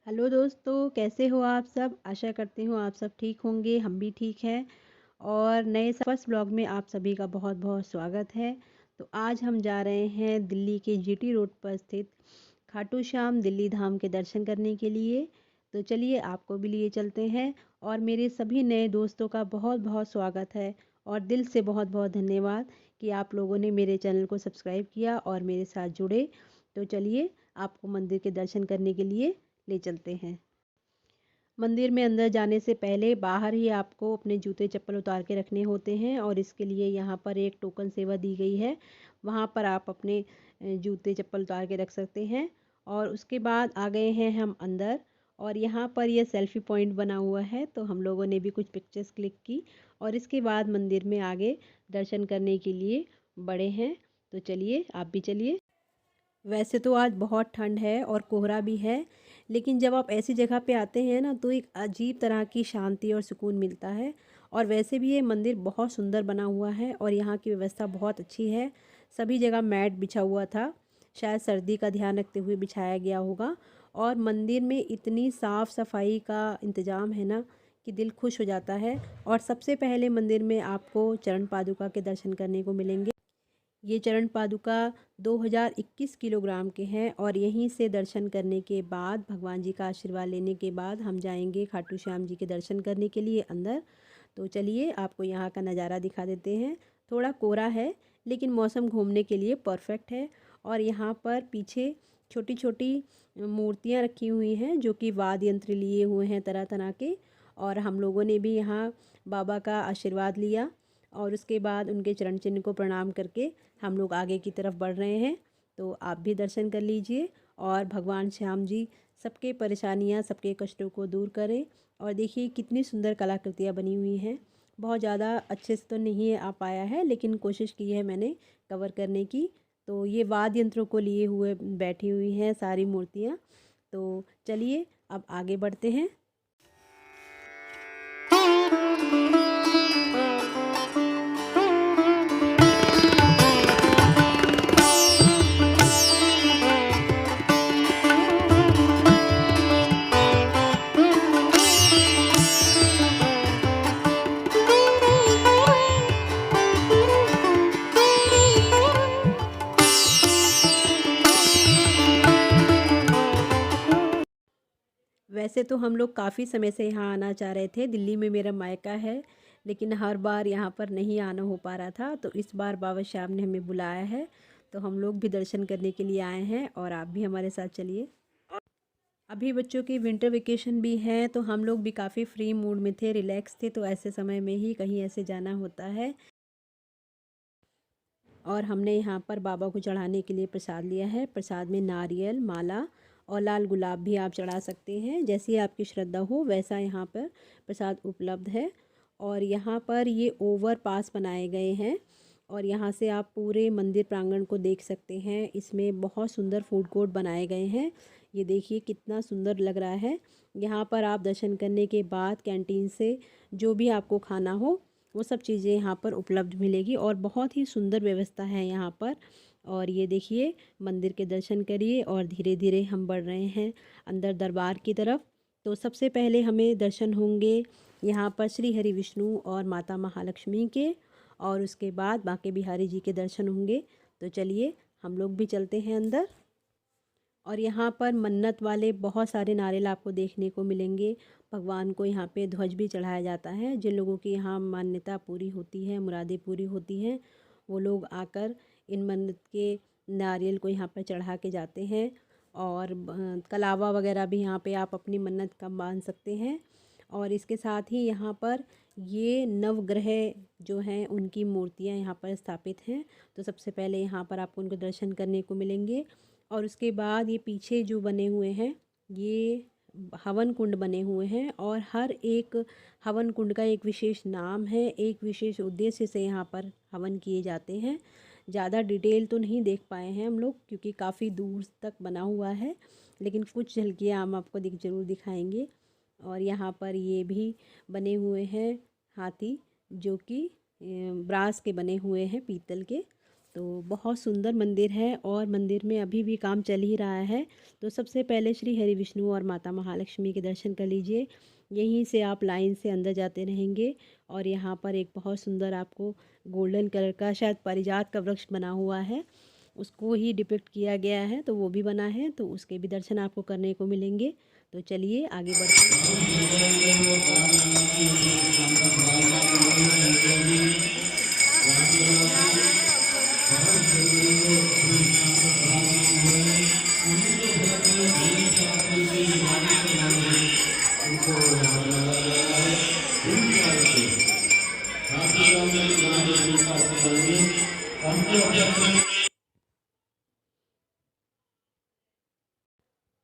Hello दोस्तों, कैसे हो आप सब? आशा करती हूँ आप सब ठीक होंगे, हम भी ठीक हैं। और नए फर्स्ट ब्लॉग में आप सभी का बहुत बहुत स्वागत है। तो आज हम जा रहे हैं दिल्ली के जीटी रोड पर स्थित खाटू श्याम दिल्ली धाम के दर्शन करने के लिए। तो चलिए आपको भी लिए चलते हैं। और मेरे सभी नए दोस्तों का बहुत बहुत स्वागत है और दिल से बहुत बहुत धन्यवाद कि आप लोगों ने मेरे चैनल को सब्सक्राइब किया और मेरे साथ जुड़े। तो चलिए आपको मंदिर के दर्शन करने के लिए ले चलते हैं। मंदिर में अंदर जाने से पहले बाहर ही आपको अपने जूते चप्पल उतार के रखने होते हैं और इसके लिए यहाँ पर एक टोकन सेवा दी गई है। वहाँ पर आप अपने जूते चप्पल उतार के रख सकते हैं। और उसके बाद आ गए हैं हम अंदर। और यहाँ पर यह सेल्फी पॉइंट बना हुआ है, तो हम लोगों ने भी कुछ पिक्चर्स क्लिक की और इसके बाद मंदिर में आगे दर्शन करने के लिए बढ़े हैं। तो चलिए आप भी चलिए। वैसे तो आज बहुत ठंड है और कोहरा भी है, लेकिन जब आप ऐसी जगह पे आते हैं ना तो एक अजीब तरह की शांति और सुकून मिलता है। और वैसे भी ये मंदिर बहुत सुंदर बना हुआ है और यहाँ की व्यवस्था बहुत अच्छी है। सभी जगह मैट बिछा हुआ था, शायद सर्दी का ध्यान रखते हुए बिछाया गया होगा। और मंदिर में इतनी साफ़ सफाई का इंतज़ाम है ना कि दिल खुश हो जाता है। और सबसे पहले मंदिर में आपको चरण पादुका के दर्शन करने को मिलेंगे। ये चरण पादुका 2021 किलोग्राम के हैं और यहीं से दर्शन करने के बाद, भगवान जी का आशीर्वाद लेने के बाद, हम जाएंगे खाटू श्याम जी के दर्शन करने के लिए अंदर। तो चलिए आपको यहाँ का नज़ारा दिखा देते हैं। थोड़ा कोहरा है लेकिन मौसम घूमने के लिए परफेक्ट है। और यहाँ पर पीछे छोटी छोटी मूर्तियाँ रखी हुई हैं जो कि वाद्य यंत्र लिए हुए हैं तरह तरह के। और हम लोगों ने भी यहाँ बाबा का आशीर्वाद लिया और उसके बाद उनके चरण चिन्ह को प्रणाम करके हम लोग आगे की तरफ बढ़ रहे हैं। तो आप भी दर्शन कर लीजिए और भगवान श्याम जी सबके परेशानियां, सबके कष्टों को दूर करें। और देखिए कितनी सुंदर कलाकृतियाँ बनी हुई हैं। बहुत ज़्यादा अच्छे से तो नहीं आ पाया है लेकिन कोशिश की है मैंने कवर करने की। तो ये वाद्य यंत्रों को लिए हुए बैठी हुई हैं सारी मूर्तियाँ। तो चलिए अब आगे बढ़ते हैं। वैसे तो हम लोग काफ़ी समय से यहाँ आना चाह रहे थे, दिल्ली में मेरा मायका है, लेकिन हर बार यहाँ पर नहीं आना हो पा रहा था। तो इस बार बाबा श्याम ने हमें बुलाया है, तो हम लोग भी दर्शन करने के लिए आए हैं और आप भी हमारे साथ चलिए। अभी बच्चों की विंटर वेकेशन भी है तो हम लोग भी काफ़ी फ्री मूड में थे, रिलैक्स थे, तो ऐसे समय में ही कहीं ऐसे जाना होता है। और हमने यहाँ पर बाबा को चढ़ाने के लिए प्रसाद लिया है। प्रसाद में नारियल, माला और लाल गुलाब भी आप चढ़ा सकते हैं, जैसी आपकी श्रद्धा हो वैसा यहाँ पर प्रसाद उपलब्ध है। और यहाँ पर ये ओवर पास बनाए गए हैं और यहाँ से आप पूरे मंदिर प्रांगण को देख सकते हैं। इसमें बहुत सुंदर फूड कोर्ट बनाए गए हैं। ये देखिए कितना सुंदर लग रहा है। यहाँ पर आप दर्शन करने के बाद कैंटीन से जो भी आपको खाना हो वो सब चीज़ें यहाँ पर उपलब्ध मिलेगी और बहुत ही सुंदर व्यवस्था है यहाँ पर। और ये देखिए मंदिर के दर्शन करिए और धीरे धीरे हम बढ़ रहे हैं अंदर दरबार की तरफ। तो सबसे पहले हमें दर्शन होंगे यहाँ पर श्री हरि विष्णु और माता महालक्ष्मी के, और उसके बाद बांके बिहारी जी के दर्शन होंगे। तो चलिए हम लोग भी चलते हैं अंदर। और यहाँ पर मन्नत वाले बहुत सारे नारियल आपको देखने को मिलेंगे। भगवान को यहाँ पे ध्वज भी चढ़ाया जाता है। जिन लोगों की यहाँ मान्यता पूरी होती है, मुरादें पूरी होती हैं, वो लोग आकर इन मन्नत के नारियल को यहाँ पर चढ़ा के जाते हैं। और कलावा वगैरह भी यहाँ पे आप अपनी मन्नत का बांध सकते हैं। और इसके साथ ही यहाँ पर ये नवग्रह जो हैं उनकी मूर्तियाँ यहाँ पर स्थापित हैं। तो सबसे पहले यहाँ पर आपको उनके दर्शन करने को मिलेंगे। और उसके बाद ये पीछे जो बने हुए हैं ये हवन कुंड बने हुए हैं और हर एक हवन कुंड का एक विशेष नाम है, एक विशेष उद्देश्य से यहाँ पर हवन किए जाते हैं। ज़्यादा डिटेल तो नहीं देख पाए हैं हम लोग क्योंकि काफ़ी दूर तक बना हुआ है, लेकिन कुछ झलकियाँ हम आपको ज़रूर दिखाएंगे। और यहाँ पर ये भी बने हुए हैं हाथी, जो कि ब्रास के बने हुए हैं, पीतल के। तो बहुत सुंदर मंदिर है और मंदिर में अभी भी काम चल ही रहा है। तो सबसे पहले श्री हरि विष्णु और माता महालक्ष्मी के दर्शन कर लीजिए। यहीं से आप लाइन से अंदर जाते रहेंगे और यहाँ पर एक बहुत सुंदर आपको गोल्डन कलर का शायद पारिजात का वृक्ष बना हुआ है, उसको ही डिपिक्ट किया गया है, तो वो भी बना है, तो उसके भी दर्शन आपको करने को मिलेंगे। तो चलिए आगे बढ़ते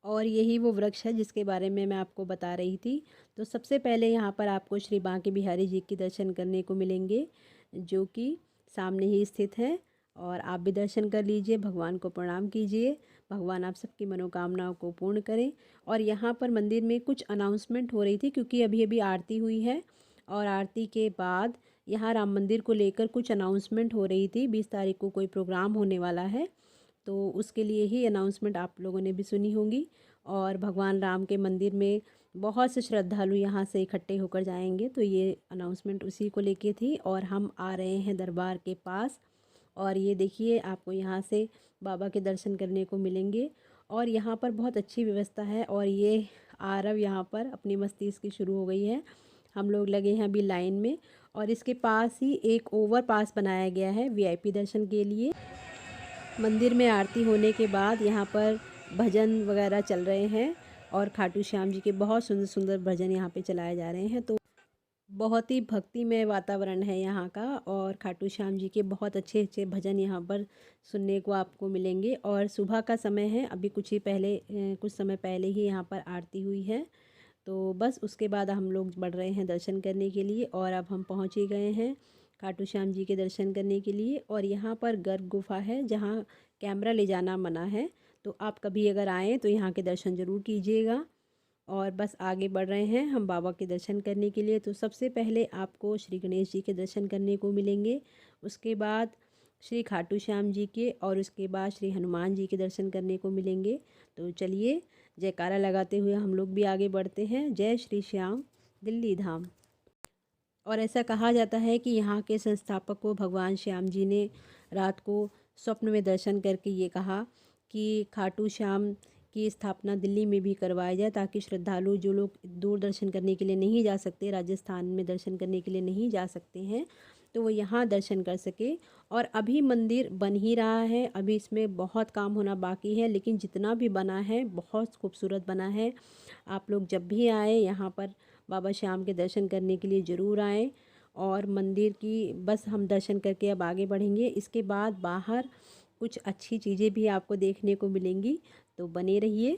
और यही वो वृक्ष है जिसके बारे में मैं आपको बता रही थी। तो सबसे पहले यहाँ पर आपको श्री बांके बिहारी जी के दर्शन करने को मिलेंगे, जो कि सामने ही स्थित है। और आप भी दर्शन कर लीजिए, भगवान को प्रणाम कीजिए, भगवान आप सबकी मनोकामनाओं को पूर्ण करें। और यहाँ पर मंदिर में कुछ अनाउंसमेंट हो रही थी क्योंकि अभी अभी आरती हुई है और आरती के बाद यहाँ राम मंदिर को लेकर कुछ अनाउंसमेंट हो रही थी। 20 तारीख को कोई प्रोग्राम होने वाला है, तो उसके लिए ही अनाउंसमेंट आप लोगों ने भी सुनी होगी। और भगवान राम के मंदिर में बहुत से श्रद्धालु यहाँ से इकट्ठे होकर जाएंगे, तो ये अनाउंसमेंट उसी को लेके थी। और हम आ रहे हैं दरबार के पास और ये देखिए आपको यहाँ से बाबा के दर्शन करने को मिलेंगे। और यहाँ पर बहुत अच्छी व्यवस्था है और ये आरव यहाँ पर अपनी मस्ती इसकी शुरू हो गई है। हम लोग लगे हैं अभी लाइन में और इसके पास ही एक ओवर पास बनाया गया है वीआईपी दर्शन के लिए। मंदिर में आरती होने के बाद यहाँ पर भजन वगैरह चल रहे हैं और खाटू श्याम जी के बहुत सुंदर सुंदर भजन यहाँ पे चलाए जा रहे हैं। तो बहुत ही भक्तिमय वातावरण है यहाँ का और खाटू श्याम जी के बहुत अच्छे अच्छे भजन यहाँ पर सुनने को आपको मिलेंगे। और सुबह का समय है, अभी कुछ समय पहले ही यहाँ पर आरती हुई है। तो बस उसके बाद हम लोग बढ़ रहे हैं दर्शन करने के लिए और अब हम पहुँच ही गए हैं खाटू श्याम जी के दर्शन करने के लिए। और यहाँ पर गर्भ गुफा है जहाँ कैमरा ले जाना मना है, तो आप कभी अगर आएँ तो यहाँ के दर्शन ज़रूर कीजिएगा। और बस आगे बढ़ रहे हैं हम बाबा के दर्शन करने के लिए। तो सबसे पहले आपको श्री गणेश जी के दर्शन करने को मिलेंगे, उसके बाद श्री खाटू श्याम जी के और उसके बाद श्री हनुमान जी के दर्शन करने को मिलेंगे। तो चलिए जयकारा लगाते हुए हम लोग भी आगे बढ़ते हैं। जय श्री श्याम दिल्ली धाम। और ऐसा कहा जाता है कि यहाँ के संस्थापक को भगवान श्याम जी ने रात को स्वप्न में दर्शन करके ये कहा कि खाटू श्याम की स्थापना दिल्ली में भी करवाया जाए, ताकि श्रद्धालु जो लोग दूर दर्शन करने के लिए नहीं जा सकते, राजस्थान में दर्शन करने के लिए नहीं जा सकते हैं, तो वो यहाँ दर्शन कर सके। और अभी मंदिर बन ही रहा है, अभी इसमें बहुत काम होना बाकी है, लेकिन जितना भी बना है बहुत खूबसूरत बना है। आप लोग जब भी आए यहाँ पर बाबा श्याम के दर्शन करने के लिए ज़रूर आएँ। और मंदिर की बस हम दर्शन करके अब आगे बढ़ेंगे। इसके बाद बाहर कुछ अच्छी चीज़ें भी आपको देखने को मिलेंगी, तो बने रहिए।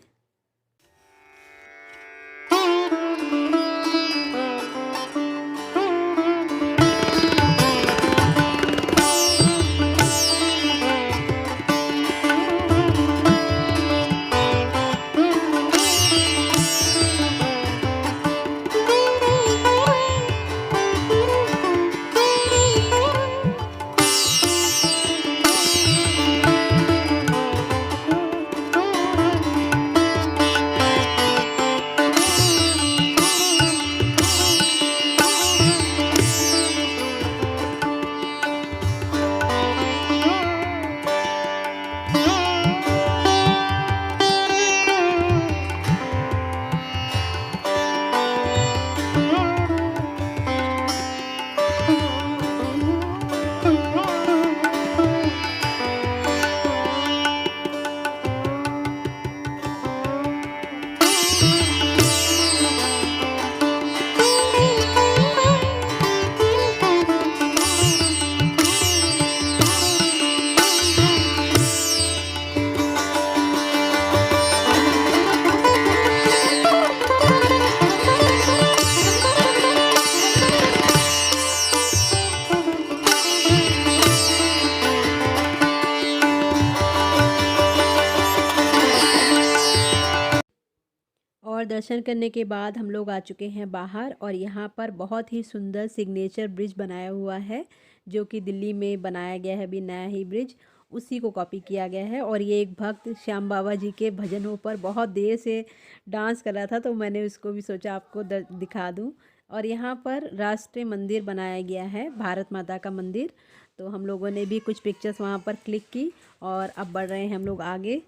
और दर्शन करने के बाद हम लोग आ चुके हैं बाहर और यहाँ पर बहुत ही सुंदर सिग्नेचर ब्रिज बनाया हुआ है, जो कि दिल्ली में बनाया गया है अभी नया ही ब्रिज, उसी को कॉपी किया गया है। और ये एक भक्त श्याम बाबा जी के भजनों पर बहुत देर से डांस कर रहा था, तो मैंने उसको भी सोचा आपको दिखा दूं। और यहाँ पर राष्ट्रीय मंदिर बनाया गया है, भारत माता का मंदिर। तो हम लोगों ने भी कुछ पिक्चर्स वहाँ पर क्लिक की और अब बढ़ रहे हैं हम लोग आगे।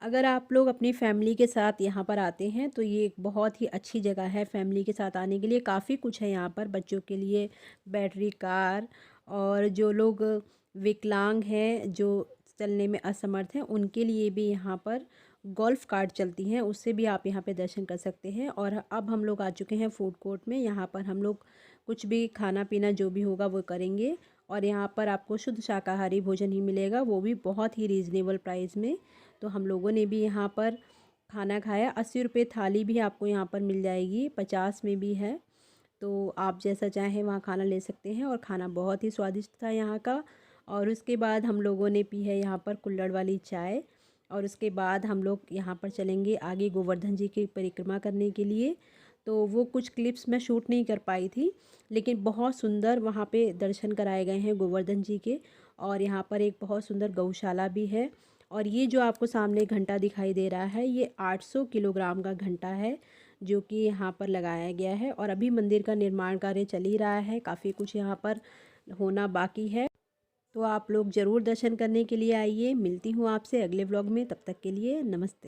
अगर आप लोग अपनी फैमिली के साथ यहाँ पर आते हैं तो ये एक बहुत ही अच्छी जगह है फैमिली के साथ आने के लिए। काफ़ी कुछ है यहाँ पर बच्चों के लिए, बैटरी कार, और जो लोग विकलांग हैं, जो चलने में असमर्थ हैं, उनके लिए भी यहाँ पर गोल्फ कार्ट चलती हैं, उससे भी आप यहाँ पे दर्शन कर सकते हैं। और अब हम लोग आ चुके हैं फूड कोर्ट में। यहाँ पर हम लोग कुछ भी खाना पीना जो भी होगा वो करेंगे। और यहाँ पर आपको शुद्ध शाकाहारी भोजन ही मिलेगा, वो भी बहुत ही रीज़नेबल प्राइस में। तो हम लोगों ने भी यहाँ पर खाना खाया। 80 रुपये थाली भी आपको यहाँ पर मिल जाएगी, 50 में भी है। तो आप जैसा चाहें वहाँ खाना ले सकते हैं, और खाना बहुत ही स्वादिष्ट था यहाँ का। और उसके बाद हम लोगों ने पी है यहाँ पर कुल्हड़ वाली चाय। और उसके बाद हम लोग यहाँ पर चलेंगे आगे गोवर्धन जी की परिक्रमा करने के लिए। तो वो कुछ क्लिप्स मैं शूट नहीं कर पाई थी, लेकिन बहुत सुंदर वहाँ पे दर्शन कराए गए हैं गोवर्धन जी के। और यहाँ पर एक बहुत सुंदर गौशाला भी है। और ये जो आपको सामने घंटा दिखाई दे रहा है, ये 800 किलोग्राम का घंटा है, जो कि यहाँ पर लगाया गया है। और अभी मंदिर का निर्माण कार्य चल ही रहा है, काफ़ी कुछ यहाँ पर होना बाकी है। तो आप लोग ज़रूर दर्शन करने के लिए आइए। मिलती हूँ आपसे अगले व्लॉग में, तब तक के लिए नमस्ते।